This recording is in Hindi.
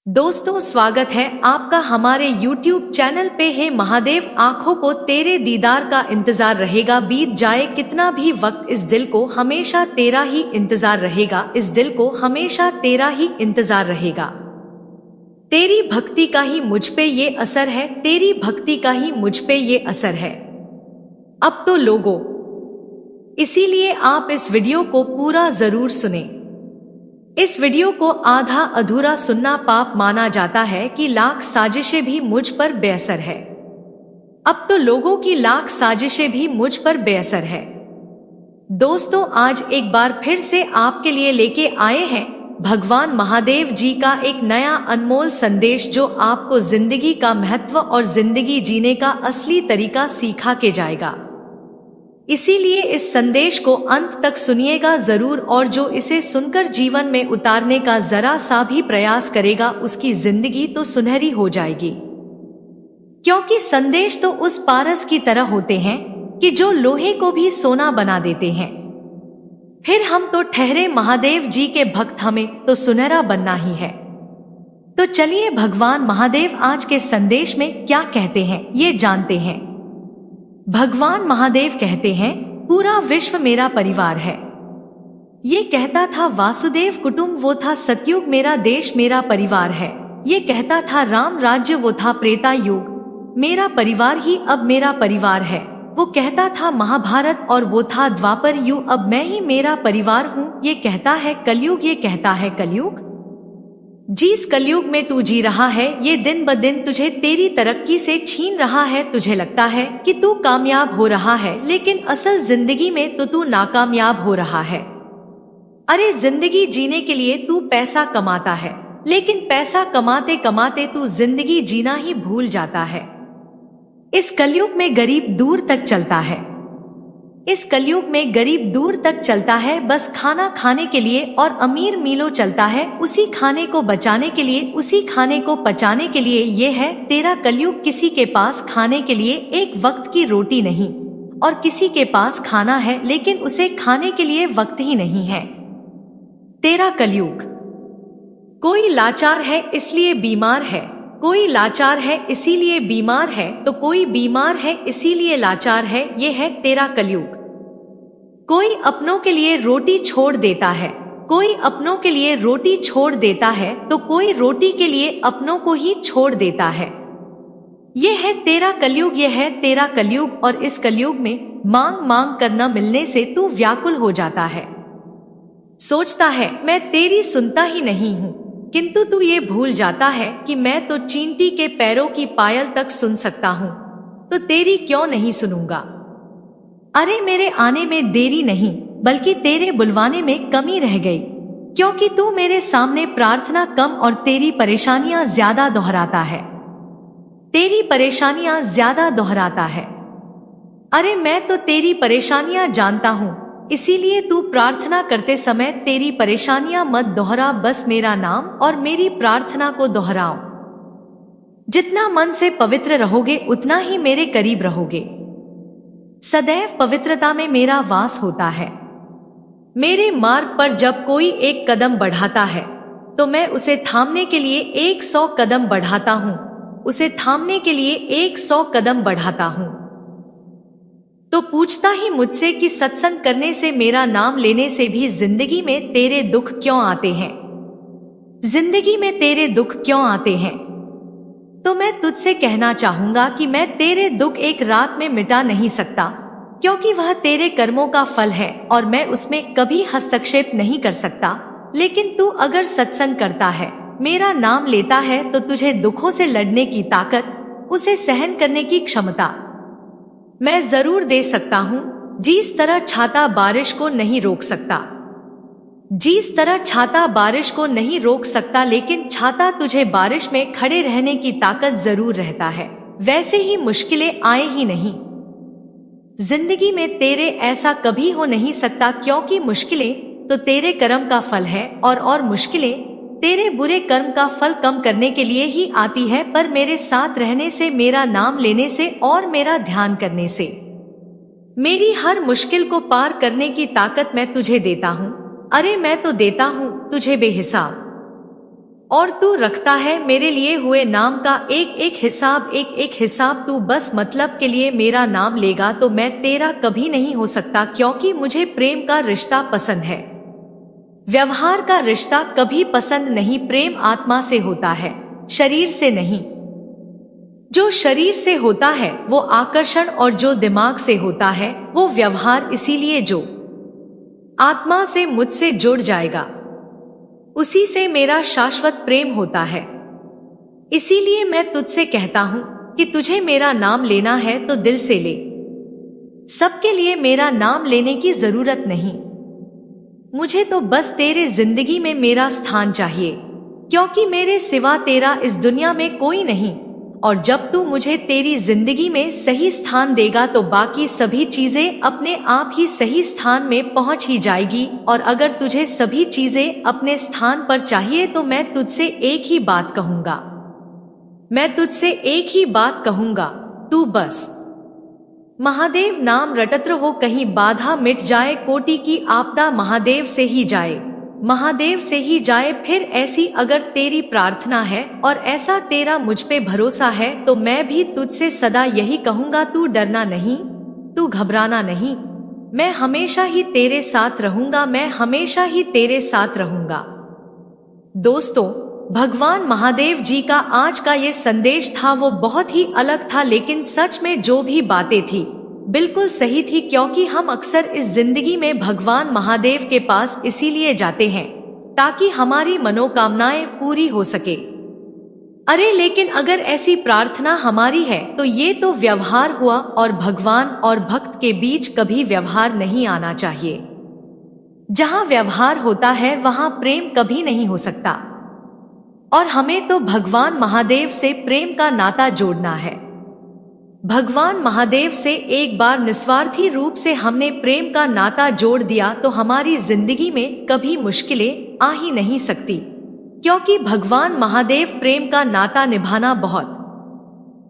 दोस्तों, स्वागत है आपका हमारे YouTube चैनल पे। है महादेव, आंखों को तेरे दीदार का इंतजार रहेगा, बीत जाए कितना भी वक्त इस दिल को हमेशा तेरा ही इंतजार रहेगा, इस दिल को हमेशा तेरा ही इंतजार रहेगा। तेरी भक्ति का ही मुझ पे ये असर है, तेरी भक्ति का ही मुझ पे ये असर है। अब तो लोगों, इसीलिए आप इस वीडियो को पूरा जरूर सुने। इस वीडियो को आधा अधूरा सुनना पाप माना जाता है कि लाख साजिशें भी मुझ पर बेअसर है। अब तो लोगों की लाख साजिशें भी मुझ पर बेअसर है। दोस्तों, आज एक बार फिर से आपके लिए लेके आए हैं भगवान महादेव जी का एक नया अनमोल संदेश, जो आपको जिंदगी का महत्व और जिंदगी जीने का असली तरीका सिखा के जाएगा। इसीलिए इस संदेश को अंत तक सुनिएगा जरूर, और जो इसे सुनकर जीवन में उतारने का जरा सा भी प्रयास करेगा उसकी जिंदगी तो सुनहरी हो जाएगी। क्योंकि संदेश तो उस पारस की तरह होते हैं कि जो लोहे को भी सोना बना देते हैं। फिर हम तो ठहरे महादेव जी के भक्त, हमें तो सुनहरा बनना ही है। तो चलिए भगवान महादेव आज के संदेश में क्या कहते हैं ये जानते हैं। भगवान महादेव कहते हैं, पूरा विश्व मेरा परिवार है। ये कहता था वासुदेव कुटुंब, वो था सतयुग, मेरा देश मेरा परिवार है। ये कहता था राम राज्य, वो था त्रेता युग, मेरा परिवार ही अब मेरा परिवार है। वो कहता था महाभारत, और वो था द्वापर युग, अब मैं ही मेरा परिवार हूँ। ये कहता है कलयुग, ये कहता है कलयुग। जिस कलयुग में तू जी रहा है, ये दिन ब दिन तुझे तेरी तरक्की से छीन रहा है। तुझे लगता है कि तू कामयाब हो रहा है, लेकिन असल जिंदगी में तो तू नाकामयाब हो रहा है। अरे, जिंदगी जीने के लिए तू पैसा कमाता है, लेकिन पैसा कमाते कमाते तू जिंदगी जीना ही भूल जाता है। इस कलयुग में गरीब दूर तक चलता है। इस कलयुग में गरीब दूर तक चलता है बस खाना खाने के लिए, और अमीर मीलों चलता है उसी खाने को बचाने के लिए, उसी खाने को पचाने के लिए। ये है तेरा कलयुग। किसी के पास खाने के लिए एक वक्त की रोटी नहीं, और किसी के पास खाना है लेकिन उसे खाने के लिए वक्त ही नहीं है। तेरा कलयुग। कोई लाचार है इसलिए बीमार है, कोई लाचार है इसीलिए बीमार है, तो कोई बीमार है इसीलिए लाचार है। ये है तेरा कलयुग। कोई अपनों के लिए रोटी छोड़ देता है, कोई अपनों के लिए रोटी छोड़ देता है, तो कोई रोटी के लिए अपनों को ही छोड़ देता है। ये है तेरा कलयुग, ये है तेरा कलयुग। और इस कलयुग में मांग मांग कर न मिलने से तू व्याकुल हो जाता है। सोचता है मैं तेरी सुनता ही नहीं हूँ, किंतु तू ये भूल जाता है कि मैं तो चींटी के पैरों की पायल तक सुन सकता हूँ, तो तेरी क्यों नहीं सुनूंगा। अरे, मेरे आने में देरी नहीं, बल्कि तेरे बुलवाने में कमी रह गई, क्योंकि तू मेरे सामने प्रार्थना कम और तेरी परेशानियां ज्यादा दोहराता है। तेरी परेशानियां ज्यादा दोहराता है। अरे, मैं तो तेरी परेशानियां जानता हूँ, इसीलिए तू प्रार्थना करते समय तेरी परेशानियां मत दोहरा, बस मेरा नाम और मेरी प्रार्थना को दोहराओ। जितना मन से पवित्र रहोगे उतना ही मेरे करीब रहोगे। सदैव पवित्रता में मेरा वास होता है। मेरे मार्ग पर जब कोई एक कदम बढ़ाता है, तो मैं उसे थामने के लिए 100 कदम बढ़ाता हूँ, उसे थामने के लिए 100 कदम बढ़ाता हूँ। तो पूछता ही मुझसे कि सत्संग करने से, मेरा नाम लेने से भी जिंदगी में तेरे दुख क्यों आते हैं, जिंदगी में तेरे दुख क्यों आते हैं। तो मैं तुझसे कहना चाहूंगा कि मैं तेरे दुख एक रात में मिटा नहीं सकता, क्योंकि वह तेरे कर्मों का फल है और मैं उसमें कभी हस्तक्षेप नहीं कर सकता। लेकिन तू अगर सत्संग करता है, मेरा नाम लेता है, तो तुझे दुखों से लड़ने की ताकत, उसे सहन करने की क्षमता मैं जरूर दे सकता हूँ। जिस तरह छाता बारिश को नहीं रोक सकता, जिस तरह छाता बारिश को नहीं रोक सकता, लेकिन छाता तुझे बारिश में खड़े रहने की ताकत जरूर रहता है, वैसे ही मुश्किलें आए ही नहीं। जिंदगी में तेरे ऐसा कभी हो नहीं सकता, क्योंकि मुश्किलें तो तेरे कर्म का फल है, और मुश्किलें तेरे बुरे कर्म का फल कम करने के लिए ही आती है। पर मेरे साथ रहने से, मेरा नाम लेने से और मेरा ध्यान करने से मेरी हर मुश्किल को पार करने की ताकत मैं तुझे देता हूँ। अरे, मैं तो देता हूँ तुझे बेहिसाब। और तू रखता है मेरे लिए हुए नाम का एक एक हिसाब। तू बस मतलब के लिए मेरा नाम लेगा तो मैं तेरा कभी नहीं हो सकता, क्योंकि मुझे प्रेम का रिश्ता पसंद है। व्यवहार का रिश्ता कभी पसंद नहीं। प्रेम आत्मा से होता है, शरीर से नहीं। जो शरीर से होता है वो आकर्षण, और जो दिमाग से होता है वो व्यवहार। इसीलिए जो आत्मा से मुझसे जुड़ जाएगा उसी से मेरा शाश्वत प्रेम होता है। इसीलिए मैं तुझसे कहता हूं कि तुझे मेरा नाम लेना है तो दिल से ले। सबके लिए मेरा नाम लेने की जरूरत नहीं। मुझे तो बस तेरे जिंदगी में मेरा स्थान चाहिए, क्योंकि मेरे सिवा तेरा इस दुनिया में कोई नहीं। और जब तू मुझे तेरी जिंदगी में सही स्थान देगा तो बाकी सभी चीजें अपने आप ही सही स्थान में पहुंच ही जाएगी। और अगर तुझे सभी चीजें अपने स्थान पर चाहिए तो मैं तुझसे एक ही बात कहूंगा, तू बस महादेव नाम रटत रहो, कहीं बाधा मिट जाए, कोटि की आपदा महादेव से ही जाए, महादेव से ही जाए। फिर ऐसी अगर तेरी प्रार्थना है और ऐसा तेरा मुझ पे भरोसा है तो मैं भी तुझसे सदा यही कहूंगा, तू डरना नहीं, तू घबराना नहीं। मैं हमेशा ही तेरे साथ रहूंगा, मैं हमेशा ही तेरे साथ रहूंगा। दोस्तों, भगवान महादेव जी का आज का ये संदेश था वो बहुत ही अलग था, लेकिन सच में जो भी बातें थी बिल्कुल सही थी। क्योंकि हम अक्सर इस जिंदगी में भगवान महादेव के पास इसीलिए जाते हैं ताकि हमारी मनोकामनाएं पूरी हो सके। अरे लेकिन अगर ऐसी प्रार्थना हमारी है तो ये तो व्यवहार हुआ, और भगवान और भक्त के बीच कभी व्यवहार नहीं आना चाहिए। जहां व्यवहार होता है वहां प्रेम कभी नहीं हो सकता। और हमें तो भगवान महादेव से प्रेम का नाता जोड़ना है। भगवान महादेव से एक बार निस्वार्थी रूप से हमने प्रेम का नाता जोड़ दिया तो हमारी जिंदगी में कभी मुश्किलें आ ही नहीं सकती, क्योंकि भगवान महादेव प्रेम का नाता निभाना बहुत